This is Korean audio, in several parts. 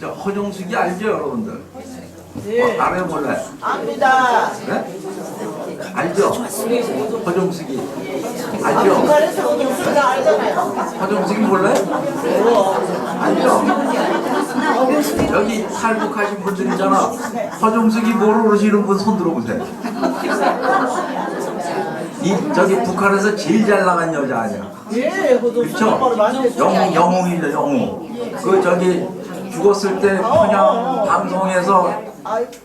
저 허정숙이 알죠, 여러분들? 네. 알아요, 몰라요? 압니다. 네? 알죠? 허정숙이 알죠? 북한에서 허정숙이가 알잖아요. 허정숙이 몰라요? 알죠? 여기 탈북하신 분들 있잖아. 허정숙이 모르시는 분 손 들어보세요. 저기 북한에서 제일 잘 나간 여자 아니야? 예, 그렇죠? 영웅이죠, 영웅. 그 저기 죽었을 때 그냥 방송에서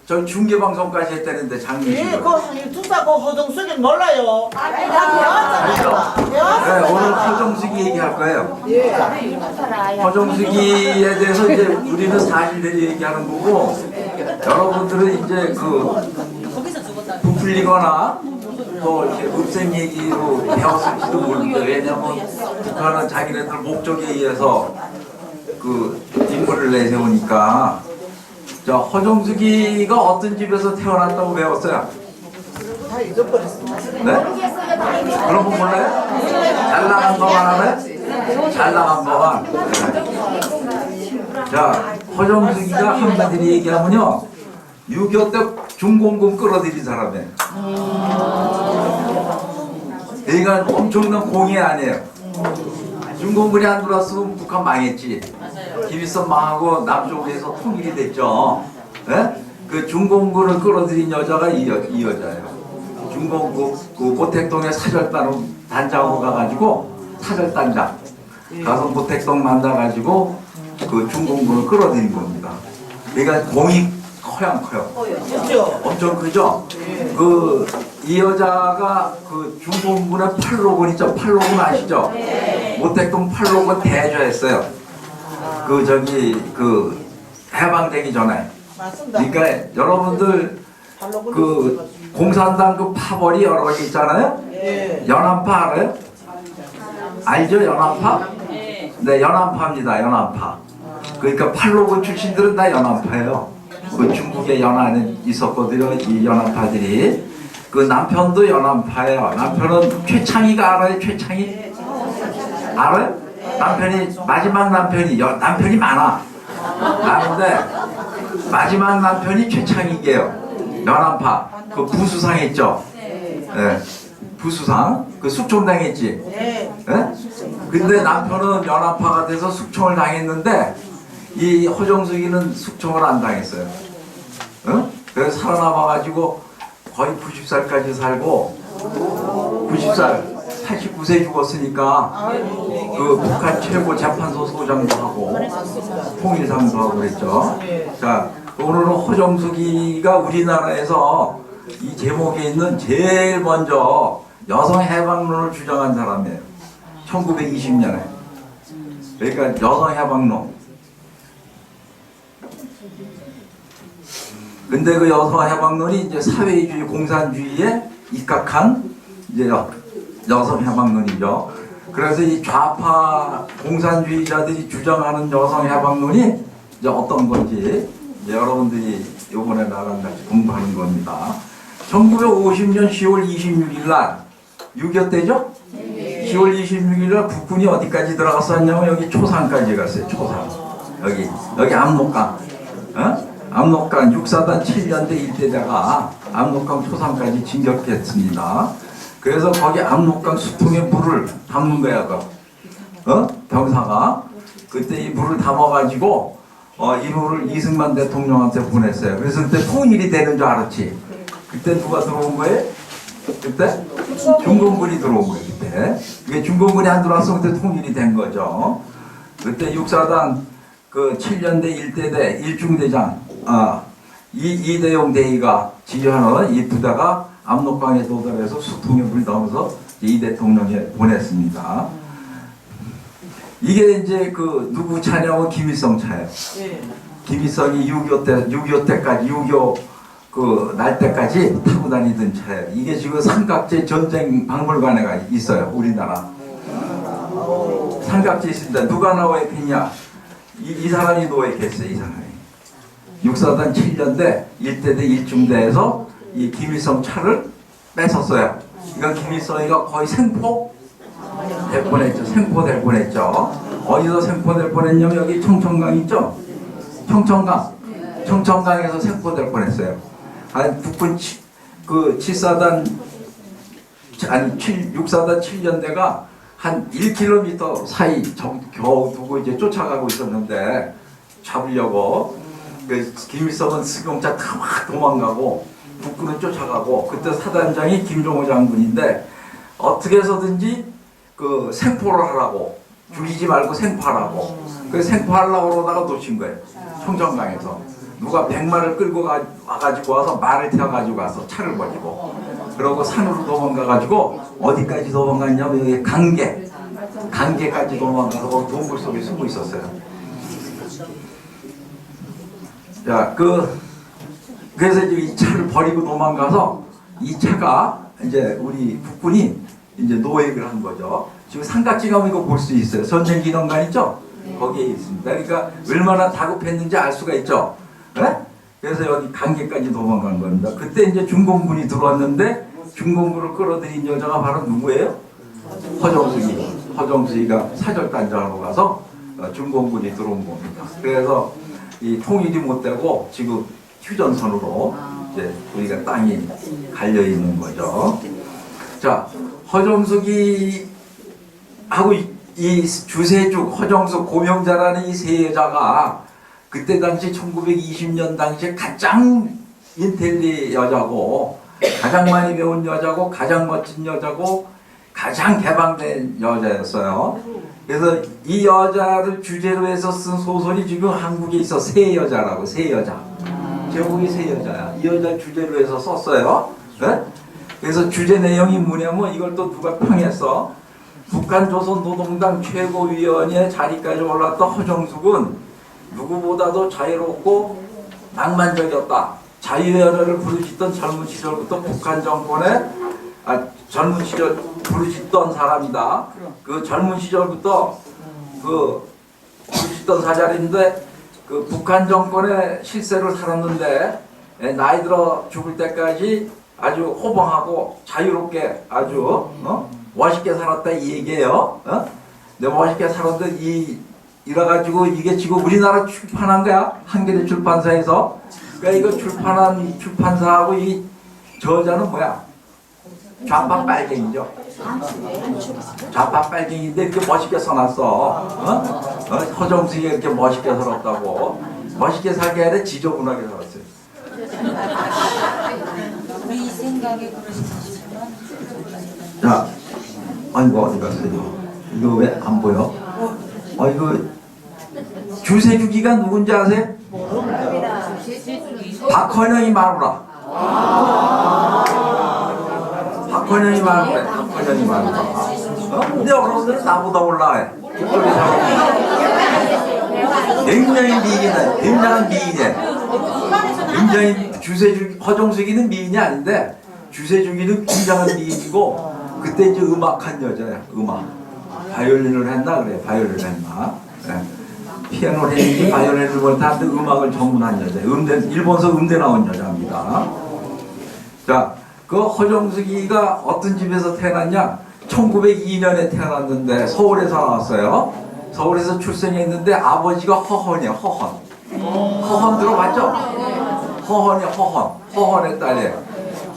저 중계 방송까지 했다는데 예, 장미식을. 그 투사고 허정숙이 몰라요. 알죠? 네, 오늘 허정숙이 얘기할 거예요. 허정숙이에 대해서 이제 우리는 사실대로 얘기하는 거고, 여러분들은 이제 그 부풀리거나 또 이렇게 읍생 얘기로 배웠을지도 모르는데, 왜냐면 북한은 자기네들 목적에 의해서 그 인물을 내세우니까. 자, 허정숙이가 어떤 집에서 태어났다고 배웠어요? 다 잊어버렸습니다. 네? 그런 거 몰라요? 잘 나간 거만 하네? 잘 나간 거만. 네. 자, 허정숙이가 한마디로 얘기하면요, 6.25 때 중공군 끌어들인 사람이에요. 그러니까 엄청난 공이 아니에요. 중공군이 안 들어왔으면 북한 망했지. 김일성 망하고 남쪽에서 통일이 됐죠. 네? 그 중공군을 끌어들인 여자가 이 여자예요. 중공군 그 모택동에 사절단으로 단장으로 가가지고 사절단장 가서 모택동 만나가지고 그 중공군을 끌어들인 겁니다. 그러니까 공이 커요. 그렇죠? 엄청 크죠? 이 여자가 그 중공군의 팔로군 있죠? 팔로군 아시죠? 모택동 팔로군 대저했어요. 그 해방되기 전에. 맞습니다. 그러니까 여러분들 그 공산당 그 파벌이 여러 가지 있잖아요. 예. 연안파 알아요? 알죠? 연안파? 네, 연안파입니다. 연안파. 그러니까 팔로군 출신들은 다 연안파예요. 그 중국에 연안에 있었거든요. 이 연안파들이. 그 남편도 연안파예요. 남편은 최창희가 알아요? 최창희? 알아요? 남편이 마지막 남편이 많아. 아는데 마지막 남편이 최창희게요. 연안파. 그 부수상 했죠. 네. 부수상. 그 숙청 당했지. 네. 네? 근데 남편은 연안파가 돼서 숙청을 당했는데 이 허정숙이는 숙청을 안 당했어요. 어? 그래서 살아남아가지고 거의 90살까지 살고 90살 89세 죽었으니까 그 북한 최고 재판소 소장도 하고 통일상도 하고 그랬죠. 자, 오늘은 허정숙이가 우리나라에서 이 제목에 있는 제일 먼저 여성 해방론을 주장한 사람이에요. 1920년에. 그러니까 여성 해방론. 근데 그 여성 해방론이 이제 사회주의 공산주의에 입각한 이제 여성 해방론이죠. 그래서 이 좌파 공산주의자들이 주장하는 여성 해방론이 이제 어떤 건지 이제 여러분들이 요번에 나랑 같이 공부하는 겁니다. 1950년 10월 26일 날 6.25 때죠? 10월 26일 날 국군이 어디까지 들어갔었냐면 여기 초산까지 갔어요. 초산. 여기 압록강. 어? 압록강 6사단 7년대 일대대가 압록강 초산까지 진격했습니다. 그래서 거기 압록강 수통에 물을 담는 거야, 병사가. 그때 이 물을 담아가지고 이 물을 이승만 대통령한테 보냈어요. 그래서 그때 통일이 되는 줄 알았지. 그때 누가 들어온 거예요? 그때 중공군이 들어온 거예요. 그때 그게 중공군이 안 들어왔으면 그때 통일이 된 거죠. 그때 6사단 그 7년대 1대대 1중대장 이대용 대위가 지휘하는 이 부대가 압록강에 도달해서 수통에 물 넣어서 이 대통령에 보냈습니다. 이게 이제 그 누구 차냐면 김일성 차예요. 김일성이 6.25 때까지 6.25 그 날 때까지 타고 다니던 차예요. 이게 지금 삼각지 전쟁 박물관에 있어요. 우리나라. 삼각지 있습니다. 누가 나와 있겠냐? 이 사람이 누워 있겠어요. 이 사람이. 6사단 7년대 1대대 1중대에서 이 김일성 차를 뺏었어요. 그러니까 김일성이가 거의 생포 될 뻔했죠. 생포될 뻔했죠. 어디서 생포될 뻔했냐면 여기 청천강 있죠. 청천강에서 생포될 뻔했어요. 한 북군 그 7사단 아니 6사단 7연대가 한 1km 사이 겨우 두고 이제 쫓아가고 있었는데 잡으려고 김일성은 승용차 타고 막 도망가고 북군은 쫓아가고 그때 사단장이 김종호 장군인데 어떻게 해서든지 그 생포를 하라고 죽이지 말고 생포하라고 그 생포하려고 그러다가 놓친 거예요. 청천강에서 누가 100마를 끌고 와가지고 와서 말을 태워가지고 와서 차를 버리고 그러고 산으로 도망가가지고 어디까지 도망갔냐면 여기 강계까지 도망가서 동굴 속에 숨어 있었어요. 자, 그래서 이제 이 차를 버리고 도망가서 이 차가 이제 우리 국군이 이제 노획을 한 거죠. 지금 삼각지 가면 이거 볼 수 있어요. 전쟁기념관 있죠? 거기에 있습니다. 그러니까 얼마나 다급했는지 알 수가 있죠. 네? 그래서 여기 강계까지 도망간 겁니다. 그때 이제 중공군이 들어왔는데 중공군을 끌어들인 여자가 바로 누구예요? 허정수기가 사절단장으로 가서 중공군이 들어온 겁니다. 그래서 이 통일이 못 되고 지금 휴전선으로 이제 우리가 땅이 갈려 있는 거죠. 자, 허정숙이 하고 이 주세죽, 허정숙, 고명자라는 이 세 여자가 그때 당시 1920년 당시에 가장 인텔리 여자고 가장 많이 배운 여자고 가장 멋진 여자고 가장 개방된 여자였어요. 그래서 이 여자를 주제로 해서 쓴 소설이 지금 한국에 있어. 세 여자라고. 세 여자. 제목이 세 여자야. 이 여자를 주제로 해서 썼어요. 네? 그래서 주제 내용이 뭐냐면 이걸 또 누가 평했어. 북한조선노동당 최고위원회 자리까지 올랐던 허정숙은 누구보다도 자유롭고 낭만적이었다. 자유연애를 부르짖던 젊은 시절부터 북한 정권에 젊은 시절 부르짖던 사람이다. 그 젊은 시절부터 그 부르짖던 사자리인데 그 북한 정권의 실세를 살았는데 나이 들어 죽을 때까지 아주 호방하고 자유롭게 아주 멋있게 살았다 이 얘기예요. 근데 멋있게 살았는데 이래가지고 이게 지금 우리나라 출판한 거야. 한겨레 출판사에서. 그러니까 이거 출판한 출판사하고 이 저자는 뭐야? 좌파 빨갱이죠. 좌파 빨갱이인데 이렇게 멋있게 써놨어. 허정숙이가 이렇게 멋있게 살았다고. 멋있게 살게 아니라 지저분하게 살았어요. 우리 생각에 그러시지만. 자, 이거 어디 갔어요? 이거 왜 안 보여? 이거 주세주기가 누군지 아세요? 박헌영이 마누라. 박헌영이 마누라. 박헌영이 마누라. 근데 여러분들은 나보다 올라해. 이쪽에 굉장히 미인해. 굉장한 미인해. 굉장히 허정숙이는 미인이 아닌데 주세주기는 굉장한 미인이고 그때 이제 음악한 여자야. 음악. 바이올린을 했나 그래. 바이올린을 했나. 네. 피아노를 했는지 바이올린을 못하는데 음악을 전문한 여자. 일본서 음대 나온 여자입니다. 자, 그 허정숙이가 어떤 집에서 태어났냐? 1902년에 태어났는데 서울에서 나왔어요. 서울에서 출생했는데 아버지가 허헌이에요. 허헌 들어봤죠? 허헌의 딸이에요.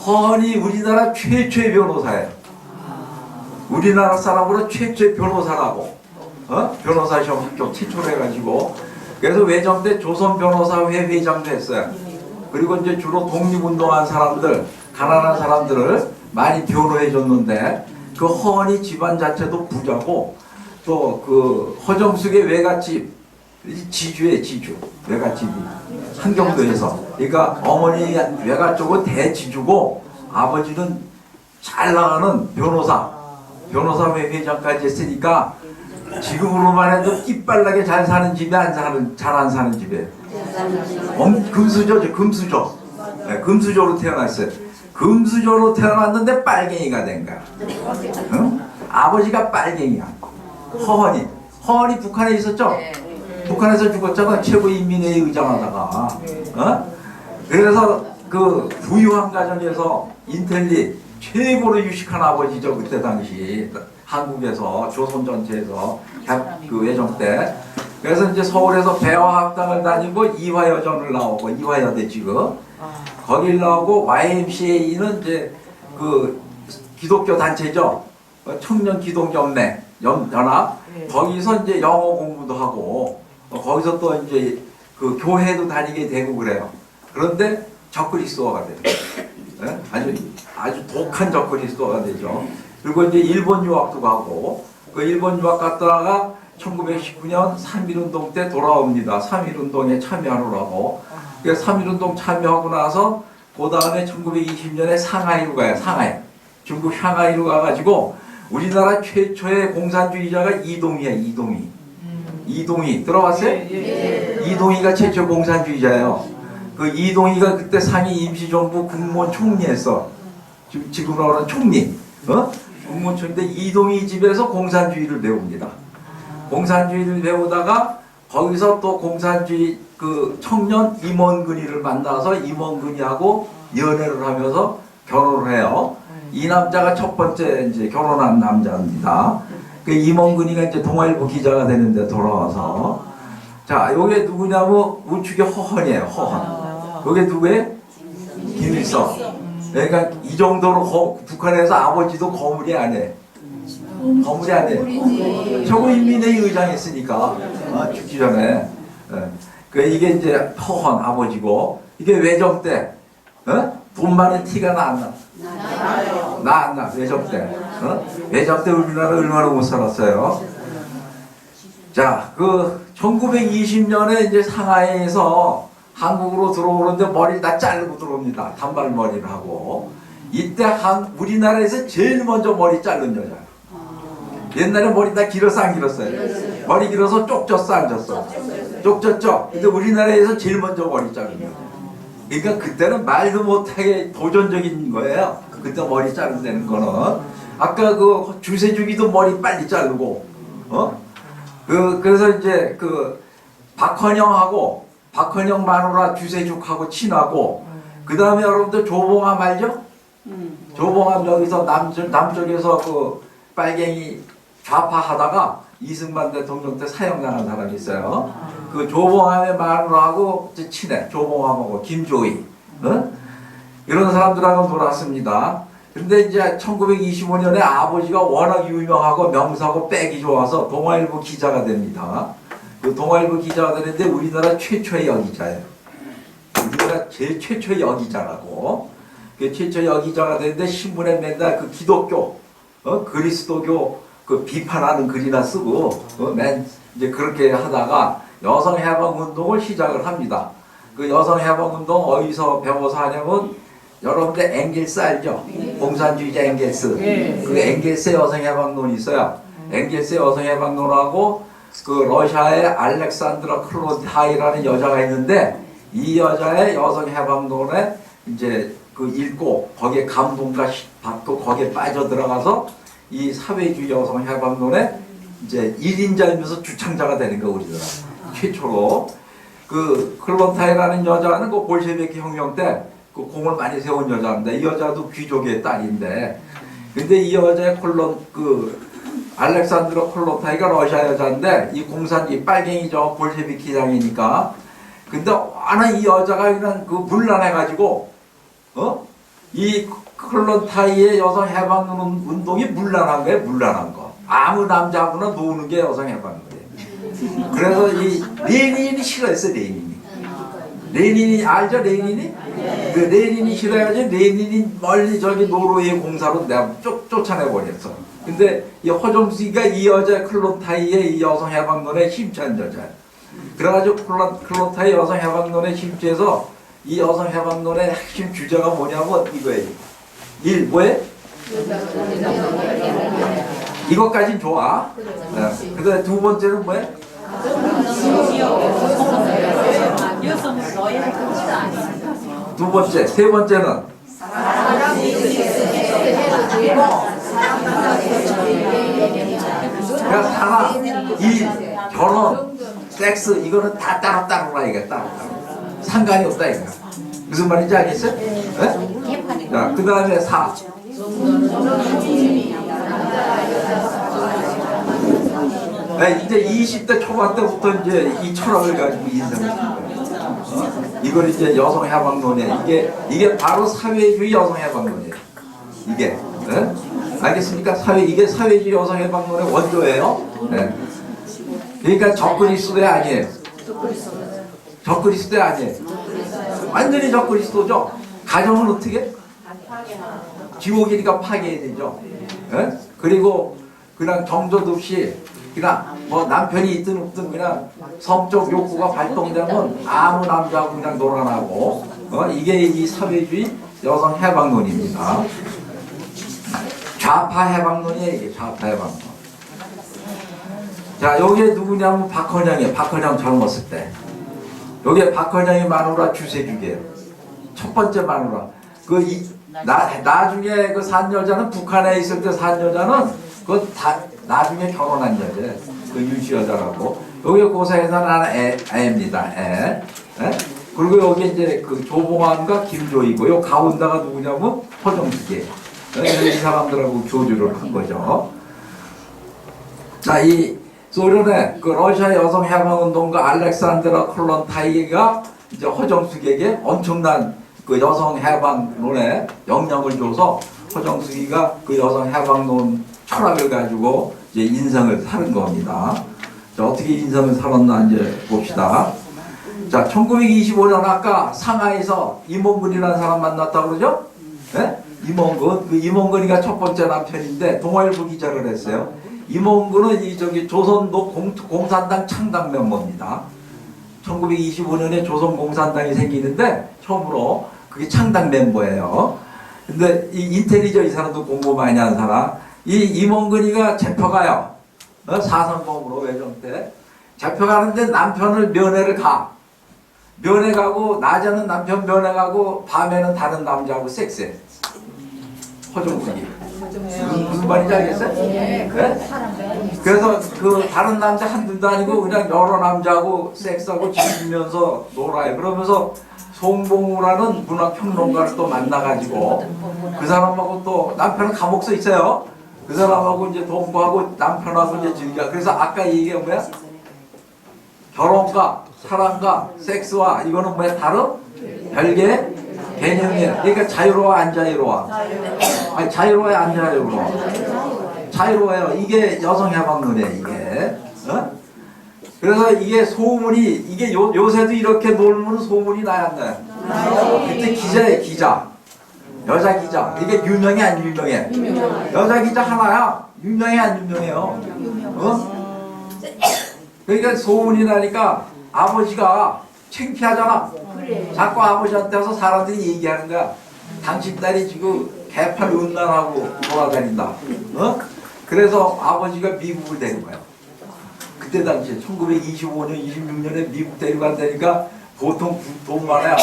허헌이 우리나라 최초의 변호사예요. 우리나라 사람으로 최초의 변호사라고. 변호사 시험 합격 최초로 해가지고 그래서 외정 때 조선변호사회 회장도 했어요. 그리고 이제 주로 독립운동한 사람들, 가난한 사람들을 많이 변호해줬는데 그 허헌이 집안 자체도 부자고 또 그 허정숙의 외갓집 지주에 지주 외갓집이 한경도에서 그러니까 어머니 외갓 쪽은 대지주고 아버지는 잘 나가는 변호사회 회장까지 했으니까 지금으로만 해도 끼빨나게 잘 사는 집이 잘 안 사는 집이에요. 금수저죠. 금수저. 네, 금수저로 태어났어요. 금수저로 태어났는데 빨갱이가 된 거야. 응? 아버지가 빨갱이야. 허헌이 북한에 있었죠? 북한에서 죽었잖아. 최고인민회의 의장하다가. 그래서 그 부유한 가정에서 인텔리 최고로 유식한 아버지죠. 그때 당시 한국에서 조선 전체에서 그 외정 때 그래서 이제 서울에서 배화학당을 다니고 이화여전을 나오고 이화여대 지금 거길 나오고 YMCA는 이제 그 기독교 단체죠. 청년 기독연맹 연합 거기서 이제 영어 공부도 하고 거기서 또 이제 그 교회도 다니게 되고 그래요. 그런데 적그리스도가 돼요. 네? 아주 독한 적그리스도가 되죠. 그리고 이제 일본 유학도 가고 그 일본 유학 갔다가 1919년 3.1운동 때 돌아옵니다. 3.1운동에 참여하느라고. 그래서 3.1운동 참여하고 나서 그 다음에 1920년에 상하이로 가요. 상하이. 중국 상하이로 가가지고 우리나라 최초의 공산주의자가 이동희야. 이동희 들어봤어요? 이동희가 최초 공산주의자예요. 그 이동희가 그때 상해 임시정부 국무원 총리했어. 지금으로 말하는 총리. 국무원 총리인데 이동희 집에서 공산주의를 배웁니다. 공산주의를 배우다가 거기서 또 공산주의 그 청년 임원근이를 만나서 임원근이하고 연애를 하면서 결혼을 해요. 이 남자가 첫 번째 이제 결혼한 남자입니다. 그 임원근이가 이제 동아일보 기자가 되는데 돌아와서 자, 요게 누구냐면 우측이 허헌이에요. 허헌. 요게 누구예요? 김일성. 그러니까 이 정도로 북한에서 아버지도 거물이 안 해. 거물이 안 해. 최고인민회의 의장했으니까 죽기 전에. 그 이게 이제 허헌 아버지고 이게 외정 때 돈 많은 티가 나 안 나? 나 안 나. 외정 때. 외정 때 우리나라 얼마나 못 살았어요. 자, 그 1920년에 이제 상하이에서 한국으로 들어오는데 머리를 다 자르고 들어옵니다. 단발머리를 하고. 이때 우리나라에서 제일 먼저 머리 자른 여자예요. 옛날에 머리 다 길어서 안 길었어요? 머리 길어서 쪽졌어 안 졌어? 쪽졌죠? 근데 우리나라에서 제일 먼저 머리 자른 여자. 그러니까 그때는 말도 못하게 도전적인 거예요. 그때 머리 자른다는 거는. 아까 그 주세주기도 머리 빨리 자르고, 그래서 이제 그 박헌영 마누라 주세죽하고 친하고, 그 다음에 여러분들 조봉암 알죠? 조봉암 여기서 남쪽에서 그 빨갱이 좌파하다가 이승만 대통령 때 사형당한 사람이 있어요. 그 조봉암의 마누라하고 친해. 조봉암하고 김조희. 이런 사람들하고 놀았습니다. 근데 이제 1925년에 아버지가 워낙 유명하고 명사고 빽이 좋아서 동아일보 기자가 됩니다. 그 동아일보 기자가 되는데 우리나라 최초의 여기자예요. 우리나라 제일 최초의 여기자라고. 그 최초의 여기자가 되는데 신문에 맨날 그 기독교, 그리스도교 그 비판하는 글이나 쓰고, 맨 이제 그렇게 하다가 여성해방운동을 시작을 합니다. 그 여성해방운동 어디서 배워서 하냐면 여러분들 엥겔스 알죠? 공산주의자 엥겔스. 그 엥겔스의 여성해방론이 있어요. 엥겔스의 여성해방론하고 그 러시아의 알렉산드라 클론타이라는 여자가 있는데 이 여자의 여성해방론에 이제 그 읽고 거기에 감동과 받고 거기에 빠져들어가서 이 사회주의 여성해방론에 이제 1인자이면서 주창자가 되는 거 우리나라 최초로. 그 클론타이라는 여자는 그 볼셰비키 혁명 때 그 공을 많이 세운 여자인데 이 여자도 귀족의 딸인데 근데 이 여자의 알렉산드로 콜론타이가 러시아 여자인데 이 공산주의 빨갱이죠. 볼셰비키장이니까. 근데 워낙 이 여자가 그냥 그 문란해가지고 이 콜론타이의 여성 해방 운동이 문란한 거예요. 문란한 거. 아무 남자하고나 노는 게 여성 해방 거예요. 그래서 이 레닌이 싫어했어요. 레닌이 알죠? 레닌이? 그 레닌이 싫어해가지고 레닌이 멀리 저기 노르웨이 공사로 내가 쫓아내버렸어. 근데 이 허정수가 이 여자 클론타이의 이 여성 해방론에 심취한 여자예요. 그래가지고 클론타이 여성 해방론에 심취해서 이 여성 해방론의 핵심 주제가 뭐냐면 이거예요. 뭐예요? 이것까진 좋아. 그 다음에 두 번째는 뭐예요? 두 번째, 세 번째는 그러니까 사랑, 일, 결혼, 섹스 이거는 다 따로따로라 이거 따로따로. 상관이 없다 이거. 무슨 말인지 알겠어요? 네? 자, 그 다음에 4. 네, 이제 20대 초반 때부터 이제 이 철학을 가지고 인생을 산 거예요. 이걸 이제 여성 해방론이에요. 이게 바로 사회주의 여성 해방론이에요. 이게 네? 알겠습니까? 이게 사회주의 여성 해방론의 원조예요. 네. 그러니까 적그리스도의 아니에요. 적그리스도의 아니에요. 완전히 적그리스도죠. 가정은 어떻게? 지옥이니까 파괴해야 되죠. 네? 그리고 그냥 정조도 없이 그냥 뭐 남편이 있든 없든 그냥 성적 욕구가 발동되면 아무 남자하고 그냥 놀아나고 이게 이 사회주의 여성 해방론입니다. 좌파 해방론이에요. 이게 좌파 해방론. 자, 여기에 누구냐면 박헌영이에요. 박헌영 젊었을 때. 여기에 박헌영이 마누라 주세죽이에요. 첫 번째 마누라. 나중에 그 산 여자는 북한에 있을 때 산 여자는 그 다 나중에 결혼한 여자. 그 윤씨 여자라고. 여기 고사에서 난 애입니다. 애. 그리고 여기 이제 그 조봉환과 김조이고요. 가운데가 누구냐면 허정숙이에요. 이 사람들하고 교주를 한 거죠. 자, 이 소련의 그 러시아 여성 해방 운동가 알렉산드라 콜론타이가 이제 허정숙에게 엄청난 그 여성 해방론에 영향을 줘서 허정숙이가 그 여성 해방론 철학을 가지고 이제 인생을 사는 겁니다. 자, 어떻게 인생을 살았나 이제 봅시다. 자, 1925년 아까 상하이에서 임원근이라는 사람 만났다고 그러죠? 네? 임원근. 그 임원근이가 첫 번째 남편인데 동아일보 기자를 했어요. 임원근은 이 조선도 공산당 창당 멤버입니다. 1925년에 조선공산당이 생기는데 처음으로 그게 창당 멤버예요. 근데 이 인텔리저 이 사람도 공부 많이 한 사람. 이 임원근이가 잡혀가요. 사상범으로 외정 때. 잡혀가는데 남편을 면회를 가. 면회 가고 낮에는 남편 면회 가고 밤에는 다른 남자하고 섹스해. 허정숙이. 무슨 말인지 알겠어요? 네? 그래서 그 다른 남자 한둘도 아니고 그냥 여러 남자하고 섹스하고 즐기면서 놀아요. 그러면서 송봉우라는 문화평론가를 또 만나가지고 그 사람하고 또 남편은 감옥서 있어요. 그 사람하고 이제 동거하고 남편하고 이제 즐겨. 그래서 아까 얘기한 뭐야? 결혼과 사랑과 섹스와 이거는 뭐야? 다른 별개 개념이에요. 그러니까 자유로워 안 자유로워? 아니 자유로워야 안 자유로워? 자유로워요. 이게 여성 해방론이에요. 이게. 그래서 이게 소문이 이게 요새도 이렇게 놀면 소문이 나야 안 나요? 그때 기자예요. 기자. 여자 기자. 이게 유명해 안 유명해? 여자 기자 하나야. 유명해 안 유명해요? 그러니까 소문이 나니까 아버지가 창피하잖아. 자꾸 아버지한테 와서 사람들이 얘기하는 거야. 당신 딸이 지금 개팔 음란하고 돌아다닌다. 그래서 아버지가 미국을 데려가요. 그때 당시에 1925년, 26년에 미국 데려간다니까 보통 돈 많아요.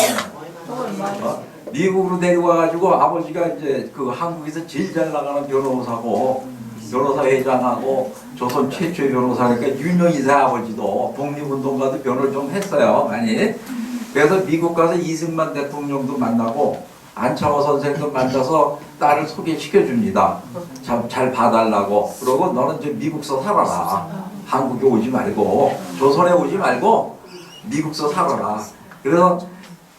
미국으로 데려가가지고 아버지가 이제 그 한국에서 제일 잘 나가는 변호사고 변호사 회장하고 조선 최초의 변호사니까 유명이사 아버지도 독립운동가도 변호를 좀 했어요. 많이. 그래서 미국 가서 이승만 대통령도 만나고 안창호 선생도 만나서 딸을 소개시켜 줍니다. 잘 봐달라고. 그러고 너는 좀 미국서 살아라. 한국에 오지 말고 조선에 오지 말고 미국서 살아라. 그래서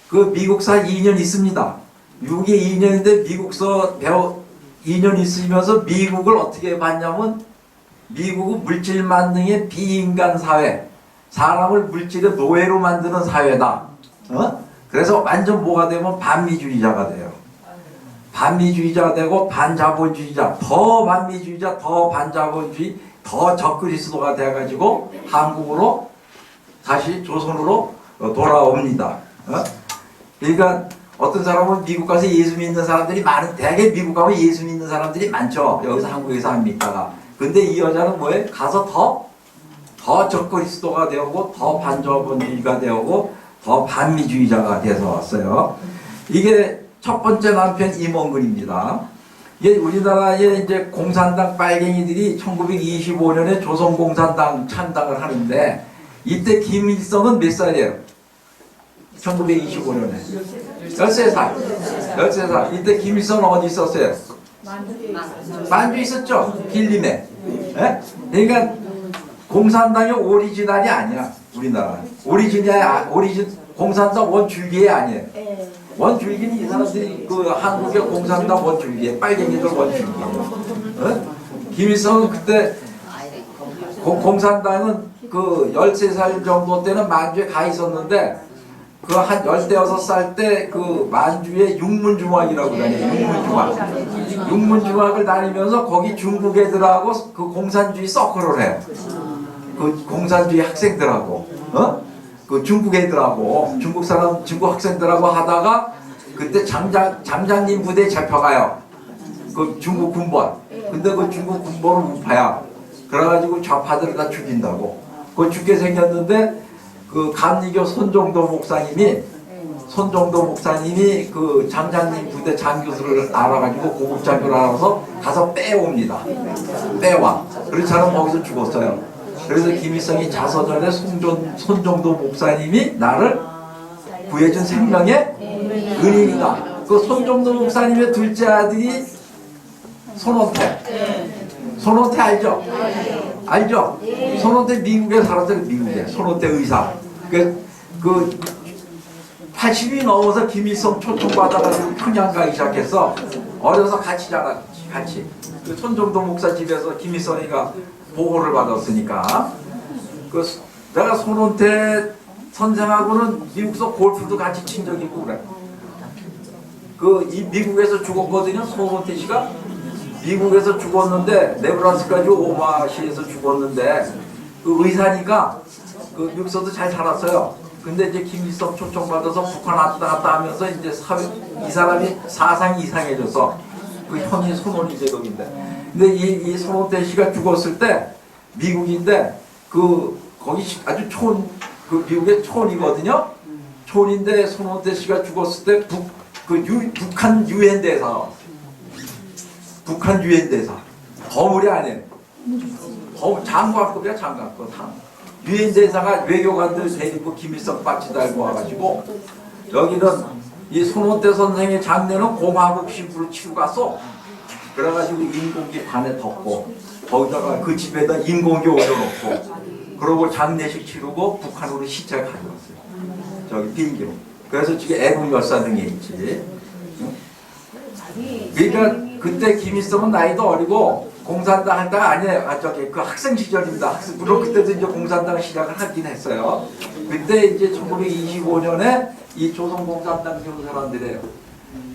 그 미국사 2년 있습니다. 6에 2년인데 미국서 2년 있으면서 미국을 어떻게 봤냐면 미국은 물질 만능의 비인간 사회. 사람을 물질의 노예로 만드는 사회다. 그래서 완전 뭐가 되면 반미주의자가 돼요. 반미주의자가 되고 반자본주의자, 더 반미주의자, 더 반자본주의, 더 적그리스도가 돼가지고 한국으로 다시 조선으로 돌아옵니다. 그러니까 어떤 사람은 미국 가서 예수 믿는 사람들이 대개 미국 가면 예수 믿는 사람들이 많죠. 여기서 한국에서 안 믿다가. 근데 이 여자는 뭐예요? 가서 더 적그리스도가 되고 더 반자본주의가 되고 더 반미주의자가 돼서 왔어요. 이게 첫 번째 남편 임원근입니다. 이게 우리나라의 이제 공산당 빨갱이들이 1925년에 조선공산당 창당을 하는데 이때 김일성은 몇 살이에요? 1925년에 13살. 13살. 이때 김일성은 어디 있었어요? 만주 있었죠? 길림에. 그러니까 공산당이 오리지널이 아니야. 우리나라 오리진 공산당 원줄기에 아니에요. 원줄기는 이 사람들이 그 한국의 공산당 원줄기에 빨갱이들 원줄기예요. 어? 김일성은 그때 공산당은 그 13살 정도 때는 만주에 가 있었는데 그 한 16살 때 그 만주에 육문중학이라고 다녀요. 육문중학을 다니면서 거기 중국 애들하고 그 공산주의 서클을 해요. 그 공산주의 학생들하고 그 중국 애들하고 중국 학생들하고 하다가 그때 장장님 부대에 잡혀가요. 그 중국 군번. 근데 그 중국 군번은 우파야. 그래가지고 좌파들을 다 죽인다고. 그 죽게 생겼는데 그 감리교 손정도 목사님이 그 장장님 부대 장교수를 알아가지고 고급 장교를 알아서 가서 빼옵니다. 빼와. 그렇지 않으면 거기서 죽었어요. 그래서 김일성이 자서전에 손정도 목사님이 나를 구해준 생명의 은인이다. 그 손정도 목사님의 둘째 아들이 손원태 알죠? 알죠? 손원태 미국에 살았어요. 미국에 손원태 의사. 그 80이 넘어서 김일성 초청받아가지고 평양 가기 시작했어. 어려서 같이 자랐지. 같이. 그 손정도 목사 집에서 김일성이가 보호를 받았으니까. 내가 손원태 선생하고는 미국에서 골프도 같이 친 적이 있고 그래. 이 미국에서 죽었거든요. 손원태 씨가 미국에서 죽었는데 네브라스카주 오마시에서 죽었는데 그 의사니까 그 미국에서도 잘 살았어요. 근데 이제 김일성 초청받아서 북한 왔다 갔다 하면서 이제 이 사람이 사상이 이상해져서 그 형이 손원희 제독인데 근데 이 손원태 씨가 죽었을 때 미국인데 거기 아주 그 미국의 촌이거든요. 촌인데 손원태 씨가 죽었을 때 북한 유엔 대사 거물이 아니에요. 장관급이야. 장관급. 유엔 대사가 외교관들 데리고 김일성 빠치 달고 와가지고 여기는 이 손원태 선생의 장례는 공화국 신부를 치고 갔어. 그래가지고 인공기 반에 덮고 거기다가 그 집에다 인공기 올려놓고 그러고 장례식 치르고 북한으로 시체 가져왔어요. 저기 비행기로. 그래서 지금 애국열사등에 있지. 그러니까 그때 김일성은 나이도 어리고 공산당 할 때가 아니에요. 그 학생 시절입니다. 물론 그때도 이제 공산당 시작을 하긴 했어요. 그때 이제 1925년에 이 조선공산당 세운 사람들이에요.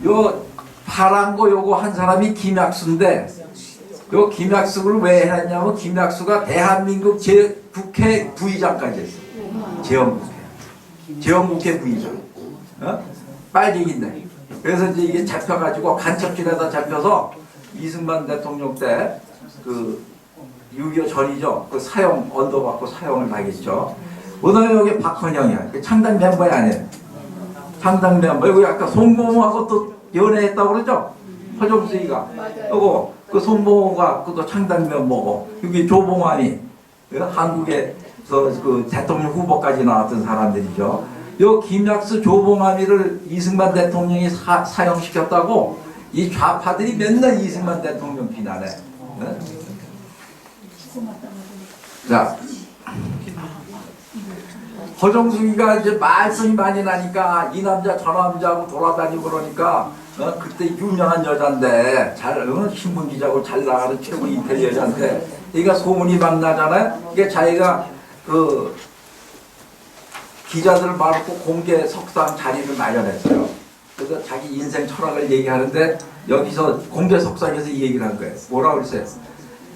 요 파란 거 요거 한 사람이 김약수인데 요 김약수를 왜 했냐면 김약수가 대한민국 국회 부의장까지 했어요. 재헌국회 부의장. 빨갱인데. 그래서 이제 이게 잡혀가지고 간첩질에다 잡혀서 이승만 대통령 때 그 6.25 전이죠. 그 사형 언도받고 사형을 당했죠. 오늘 여기 박헌영이야. 창당 멤버이 아니에요. 창당 멤버. 여기 아까 송봉호하고 또 연애했다고 그러죠. 허정수이가. 그리고 그 송봉호가 또 창당 멤버고 여기 조봉환이 한국에서 그 대통령 후보까지 나왔던 사람들이죠. 요 김약수 조봉암이를 이승만 대통령이 사형시켰다고 이 좌파들이 맨날 이승만 대통령 비난해. 네? 자, 허정숙이가 이제 말썽이 많이 나니까 이 남자 저 남자하고 돌아다니고 그러니까 그때 유명한 여잔데 신문 기자고 잘 나가는 최고 인텔 여잔데 얘가 소문이 막 나잖아요. 이게 자기가 그 기자들을 말고 공개 석상 자리를 마련했어요. 그래서 자기 인생 철학을 얘기하는데 여기서 공개 석상에서 이 얘기를 한 거예요. 뭐라고 그랬어요?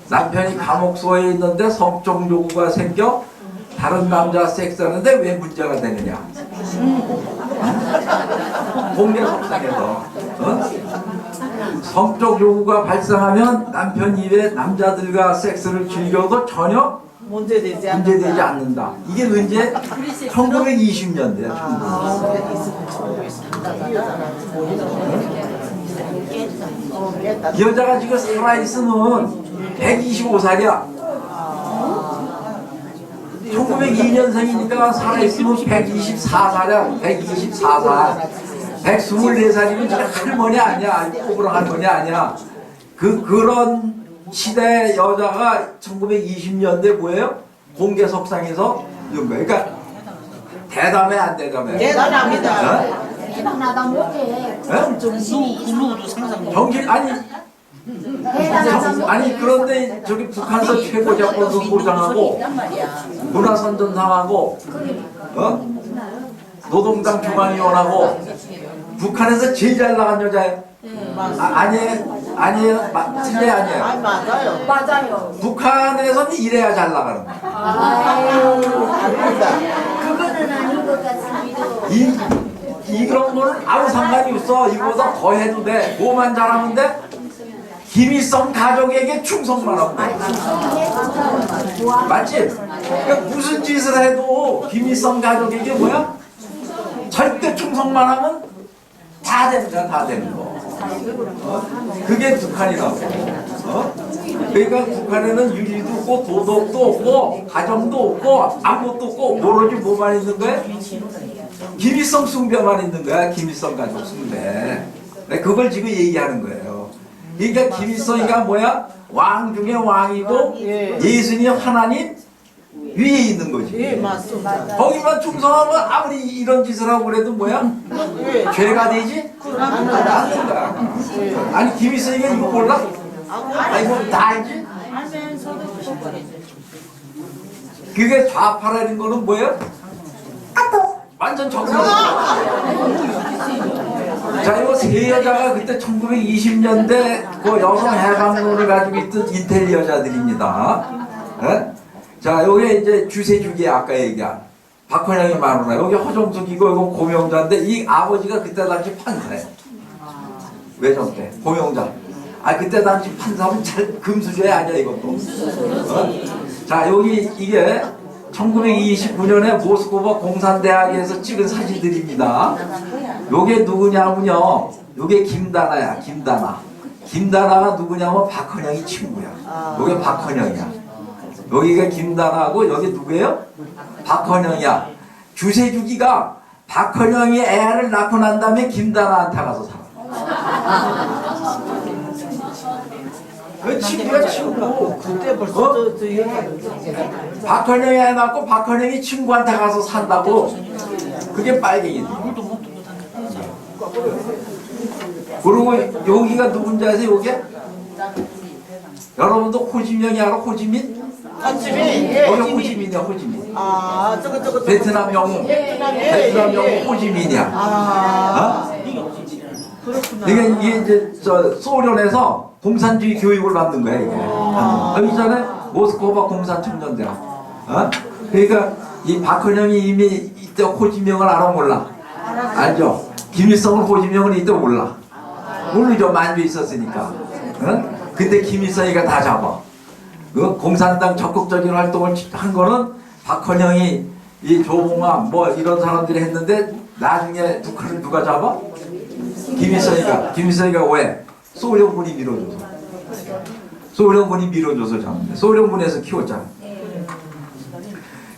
남편이 감옥소에 있는데 성적 요구가 생겨 다른 남자 섹스하는데 왜 문제가 되느냐? 공개 석상에서 성적 요구가 발생하면 남편 이외 남자들과 섹스를 즐겨도 전혀 문제되지 않는다. 이게 언제? 1920년대야. 이 여자가 지금 살아있으면 125살이야. 1902년생이니까 살아있으면 124살이야. 124살. 124살이면 지금 할머니 아니야. 꼬부랑 할머니 아니야. 그런 시대 여자가 1920년대 뭐예요? 공개석상에서 이런 거예요. 그러니까 대담해 안 대담해? 대단합니다. 어? 대단하다 못해. 누구도 상상 못. 정신 아니 대단하다 못해. 아니 그런데 저기 북한서 최고 자본도 보장하고 있단 말이야. 문화선전상하고 노동당 중앙위원하고 북한에서 제일 잘 나간 여자예요. 아니에요. 틀려 아니에요. 아, 맞아요. 맞아요. 북한에서는 이래야 잘 나가는 거예요. 아유, 아닙니다. 그거는 아닌 것 같습니다. 이런 거는 아무 상관이 없어. 이거보다 더 해도 돼. 뭐만 잘하면 돼? 김일성 가족에게 충성만 하면 돼. 맞지? 그러니까 무슨 짓을 해도 김일성 가족에게 뭐야? 절대 충성만 하면 다 되는 거야, 다 되는 거. 그게 북한이라고. 그러니까 북한에는 윤리도 없고 도덕도 없고 가정도 없고 아무것도 없고 오로지 뭐만 있는 거야? 김일성 숭배만 있는 거야. 김일성 가족 숭배. 그걸 지금 얘기하는 거예요. 그러니까 김일성이가 뭐야? 왕 중에 왕이고 예수님 하나님 위에 있는 거지. 예, 맞습니다. 거기만 충성하면 아무리 이런 짓을 하고 그래도 뭐야? 예. 죄가 되지? 안 된다. 아니 김일성이가 이거 몰라? 아니 이거 다 알지? 그게 좌파라는 거는 뭐예요? 완전 정상. 자, 이거 세 여자가 그때 1920년대 그 여성 해방론을 가지고 있던 인텔리 여자들입니다. 예? 자, 요게 이제 주세주기 아까 얘기한 박헌영이 마누라, 여기 허정숙이고 이거 고명자인데 이 아버지가 그때 당시 판사예요. 외정 때 고명자. 아 그때 당시 판사면 잘 금수저야 아니야 이것도. 자, 여기 이게 1929년에 모스크바 공산대학에서 찍은 사진들입니다. 요게 누구냐면요. 요게 김다나야, 김다나. 김다나가 누구냐면 박헌영이 친구야. 요게 박헌영이야. 여기가 김다나고 여기 누구예요? 박헌영이야. 주세주기가 박헌영이 애를 낳고 난 다음에 김다나한테 가서 살아. 그 친구야 친구. 그때 벌써 저 얘기하는 박헌영이 애 낳고 박헌영이 친구한테 가서 산다고. 그게 빨갱이지. 그리고 여기가 누군지 아세요? 요게? 여러분도 호지명이 알아? 호지민? 집이 여기 호지민이야 호지민. 아, 저거 베트남 영웅. 베트남 영웅 호지민이야. 아, 그러니까 이게 이제 저 소련에서 공산주의 교육을 받는 거야 이게. 여기 전에 모스크바 공산청년대학. 그러니까 이 박헌영이 이미 이때 호지명을 알아 몰라? 알죠? 김일성을 호지명을 이때 몰라. 모르죠. 만주에 있었으니까. 근데 김일성이가 다 잡아. 공산당 적극적인 활동을 한 거는 박헌영이 이 조봉암 뭐 이런 사람들이 했는데 나중에 북한을 누가 잡아? 김일성이가 왜? 소련군이 밀어줘서. 소련군이 밀어줘서 잡는데 소련군에서 키웠잖아.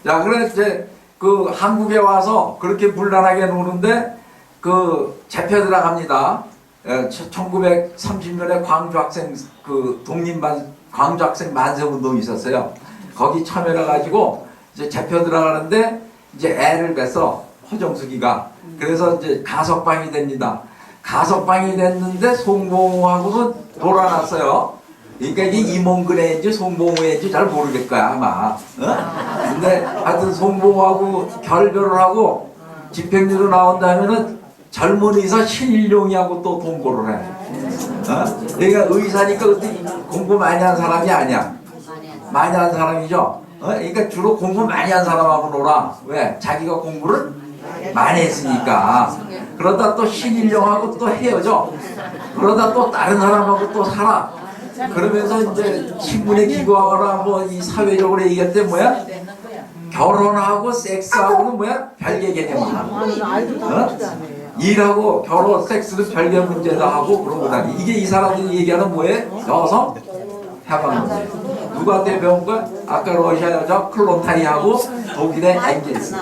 자, 그래 이제 그 한국에 와서 그렇게 문란하게 노는데 그 잡혀 들어갑니다. 1930년에 광주 학생 그 광주 학생 만세 운동이 있었어요. 거기 참여해 가지고 이제 잡혀 들어가는데 이제 애를 뱄어 허정숙이가. 그래서 이제 가석방이 됩니다. 가석방이 됐는데 송봉우하고도 놀아놨어요. 그러니까 이게 이몽근애인지 송봉우애인지 잘 모르겠 거야 아마. 근데 하여튼 송봉우하고 결별을 하고 집행유로 나온 다음에는 젊은 의사 신일용이하고 또 동거를 해. 그러니까 의사니까 그때 공부 많이 한 사람이 아니야. 많이 한 사람이죠. 그러니까 주로 공부 많이 한 사람하고 놀아. 왜? 자기가 공부를 많이 했으니까. 그러다 또 신일용하고 또 헤어져. 그러다 또 다른 사람하고 또 살아. 그러면서 이제 신분에 기고하거나 뭐 이 사회적으로 얘기할 때 뭐야? 결혼하고 섹스하고는 뭐야? 별개 개념이야. 일하고 결혼, 섹스는 별개 문제다 하고 그러고 다니. 이게 이 사람들이 얘기하는 뭐예요? 여성 해방 문제. 누구한테 배운 거야? 아까 러시아 여자 클론타이하고 독일의 앵겔스.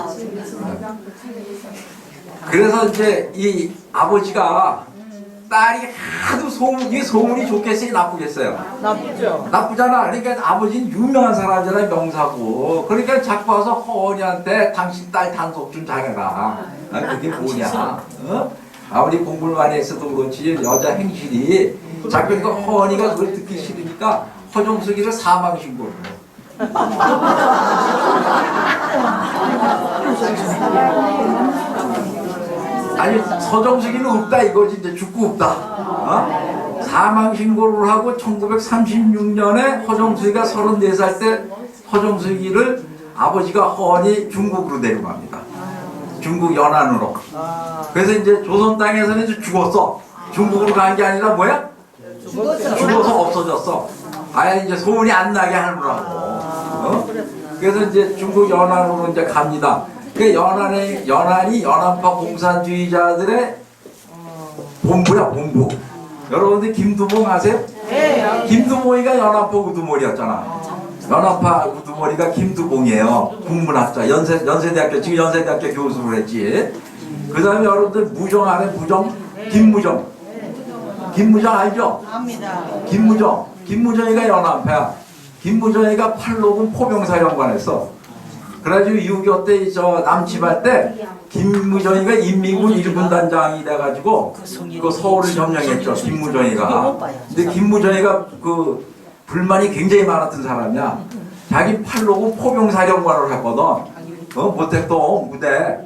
그래서 이제 이 아버지가 딸이 하도 소문이 좋겠어요, 나쁘겠어요? 나쁘죠. 나쁘잖아. 그러니까 아버지는 유명한 사람이잖아요, 명사고. 그러니까 자꾸 와서 허언이한테 당신 딸 단속 좀 잘해라. 아, 그게 뭐냐? 어? 아무리 공부를 많이 했어도 그렇지 여자 행실이 자꾸 그러니까 허언이가 그걸 듣기 싫으니까 허정숙이를 사망신고를 해. 아니 서정숙이는 없다 이거지 이제 죽고 없다. 어? 사망신고를 하고 1936년에 허정숙이가 34살 때 허정숙이를 아버지가 허언이 중국으로 데려갑니다. 중국 연안으로. 그래서 이제 조선 땅에서는 이제 죽었어. 중국으로 간 게 아니라 뭐야? 죽어서 없어졌어. 아예 이제 소문이 안 나게 하느라고. 어? 그래서 이제 중국 연안으로 이제 갑니다. 그 연안이 연안파 공산주의자들의 본부야, 본부. 여러분들 김두봉 아세요? 네. 김두봉이가 연안파 우두머리였잖아. 연안파 우두머리가 김두봉이에요. 국문학자. 연세대학교, 지금 연세대학교 교수를 했지. 그 다음에 여러분들 무정 안에 무정? 김무정. 김무정 알죠? 압니다. 김무정. 김무정이가 연안파야. 김무정이가 팔로군 포병사령관했어. 그래가지고 6.25 때 저 남침할 때 김무정이가 인민군 1군 단장이 돼가지고 그 서울을 점령했죠. 김무정이가. 근데 김무정이가 그 불만이 굉장히 많았던 사람이야. 자기 팔로군 포병사령관을 했거든. 모택동 무대.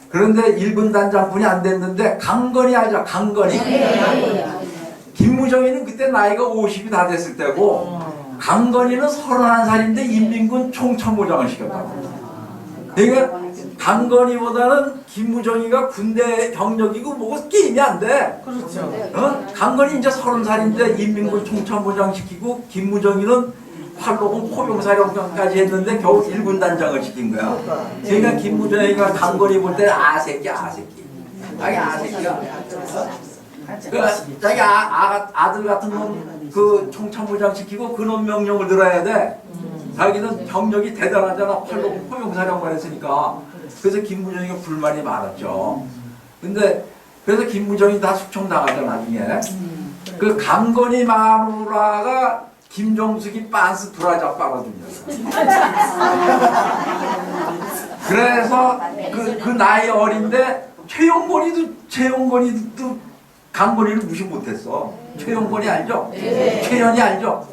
그런데 1군 단장뿐이 안 됐는데 강건이 알죠? 강건이. 김무정이는 그때 나이가 50이 다 됐을 때고 강건이는 31살인데 인민군 총참모장을 시켰다고. 그러니까 강건이보다는 김무정이가 군대 경력이고 뭐고 게임이 안 돼. 그렇죠. 강건이 이제 30살인데 인민군 총참모장 시키고 김무정이는 팔로군 포병사령관까지 했는데 겨우 1군 단장을 시킨 거야. 그러니까 김무정이가 강건이 볼 때 아새끼. 자기 아새끼가 그 자기 아들 같은 놈 그 총참모장 시키고 그놈 명령을 들어야 돼. 자기는 경력이 대단하잖아. 팔로군 포병사령관 했으니까. 그래서 김무정이가 불만이 많았죠. 근데 그래서 김무정이 다 숙청당하죠 나중에. 그 강건이 마누라가 김종숙이 빤스 브라자 빨아주면서. 그래서 그 나이 어린데 최용건이도 강건이를 무시 못했어. 최용건이 알죠? 최연이 알죠?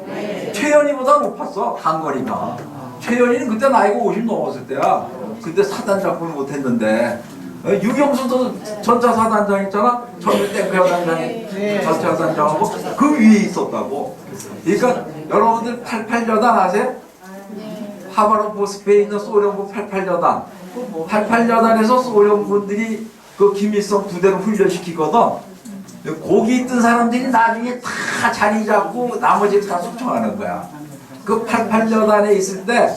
최연이보다 높았어 강건이가. 최연이는 그때 나이가 50 넘었을 때야. 그때 사단장군을 못했는데 유경수도 전차사단장 있잖아. 전일 탱크여단장이 전차사단장하고 그 위에 있었다고. 그러니까 여러분들 88여단 아세요? 하바로포스페에 있는 소련군 88여단. 88여단에서 소련군들이 그 김일성 부대를 훈련시키거든. 거기 있던 사람들이 나중에 다 자리 잡고 나머지 다 숙청하는 거야. 그 88여단에 있을 때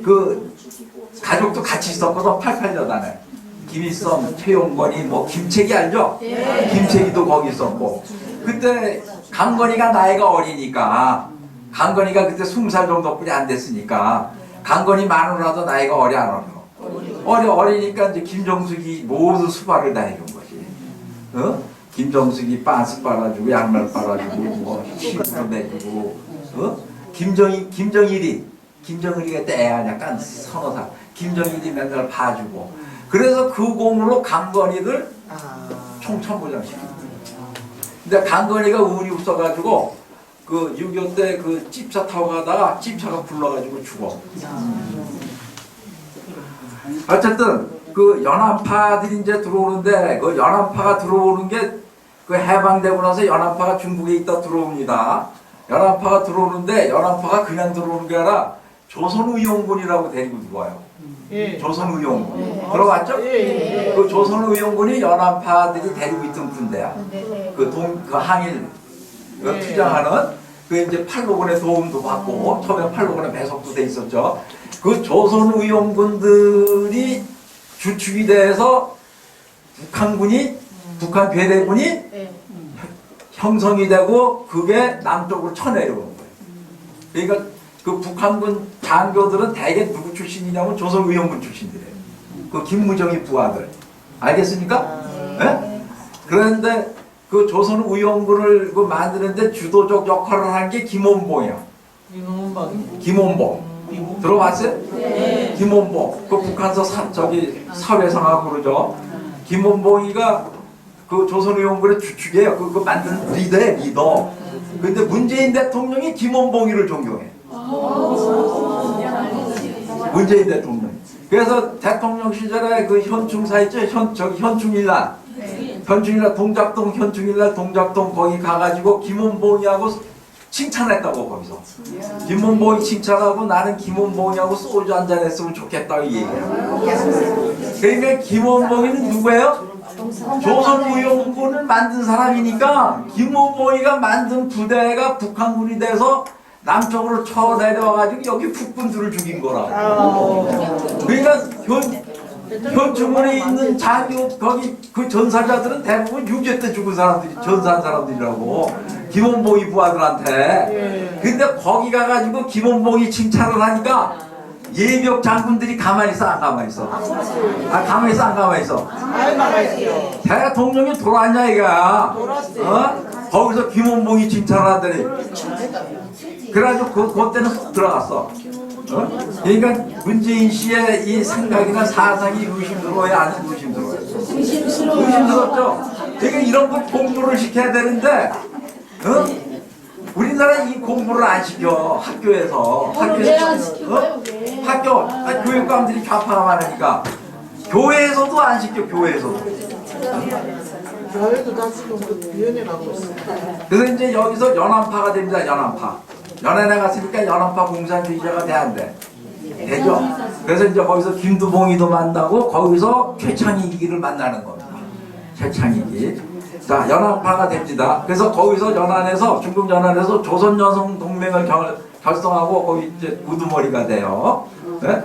그 가족도 같이 있었거든. 88여단에 김일성, 최용건이 뭐 김책이 알죠? 김책이도 거기 있었고. 그때 강건이가 나이가 어리니까 강건이가 그때 20살 정도뿐이 안 됐으니까 강건이 마누라도 나이가 어리니까 이제 김정숙이 모든 수발을 다 해준 거지. 김정숙이 빤스 빨아주고 양말 빨아주고 뭐 시구로 내주고 김정일이가 때야 약간 선호사 김정일이 맨날 봐주고 그래서 그 공으로 강건이를 총참모장 시킵니다. 근데 강건이가 운이 없어가지고 그 6.25 때 그 찝차 타고 가다가 찝차가 굴러가지고 죽어. 어쨌든 그 연안파들이 이제 들어오는데 그 연안파가 들어오는 게 그 해방되고 나서 연안파가 중국에 있다 들어옵니다. 연안파가 들어오는데 연안파가 그냥 들어오는 게 아니라 조선의용군이라고 데리고 들어와요. 조선의용군. 들어봤죠? 그 조선의용군이 연안파들이 데리고 있던 군대야. 그 항일 투쟁하는 그 이제 팔로군의 도움도 받고 처음에 팔로군의 배속도 돼 있었죠. 그 조선의용군들이 주축이 돼서 북한 괴뢰군이 형성이 되고 그게 남쪽으로 쳐내려오는 거예요. 그러니까 그 북한군 장교들은 대개 누구 출신이냐면 조선의용군 출신들이에요. 그 김무정이 부하들. 알겠습니까? 네? 그런데 그 그 조선의용군을 그 만드는데 주도적 역할을 한 게 김원봉이야. 김원봉. 들어봤어요? 네. 김원봉. 그 북한서 사회상하고 그러죠. 김원봉이가 그 조선의용군의 주축이에요. 그 만든 리더예요, 리더. 근데 문재인 대통령이 김원봉이를 존경해. 문재인 대통령. 그래서 대통령 시절에 그 현충사 있죠? 현충일날. 현충일날 동작동 현충일날 동작동 거기 가가지고 김원봉이하고 칭찬했다고 거기서. 김원봉이 칭찬하고 나는 김원봉이하고 소주 한잔 했으면 좋겠다고 얘기해요. 그러니까 김원봉이는 누구예요? 조선의용군을 만든 사람이니까 김원봉이가 만든 부대가 북한군이 돼서 남쪽으로 쳐내려와가지고 여기 북군들을 죽인 거라고. 그러니까 현충원에 있는 장교 거기 그 전사자들은 대부분 유교 때 죽은 사람들이 전사한 사람들이라고. 김원봉이 부하들한테. 근데 거기 가가지고 김원봉이 칭찬을 하니까 예비역 장군들이 가만히 있어 안 가만히 있어? 가만히 있어 안 가만히 있어? 대통령이 돌아왔냐 이거야. 거기서 김원봉이 칭찬을 하더니 그래가지고 그때는 훅 들어갔어. 그러니까 문재인 씨의 이 생각이나 사상이 의심스러워요? 아니면 의심스러워요? 의심스럽죠? 그러니까 이런 거 공부를 시켜야 되는데 우리나라 이 공부를 안 시켜. 학교에서 학교 교육감들이 좌파가 많으니까 교회에서도 안 시켜. 교회에서도. 교회도 다 지금 위원회 가고 있어. 그래서 이제 여기서 연합파가 됩니다. 연합파. 연합에 갔으니까 연합파 공산주의자가 돼야 안 돼. 되죠? 그래서 이제 거기서 김두봉이도 만나고 거기서 최창익이를 만나는 겁니다. 최창익이. 자, 연합파가 됩니다. 그래서 거기서 연안에서 중국 연안에서 조선여성동맹을 결성하고 거기 이제 우두머리가 돼요. 네?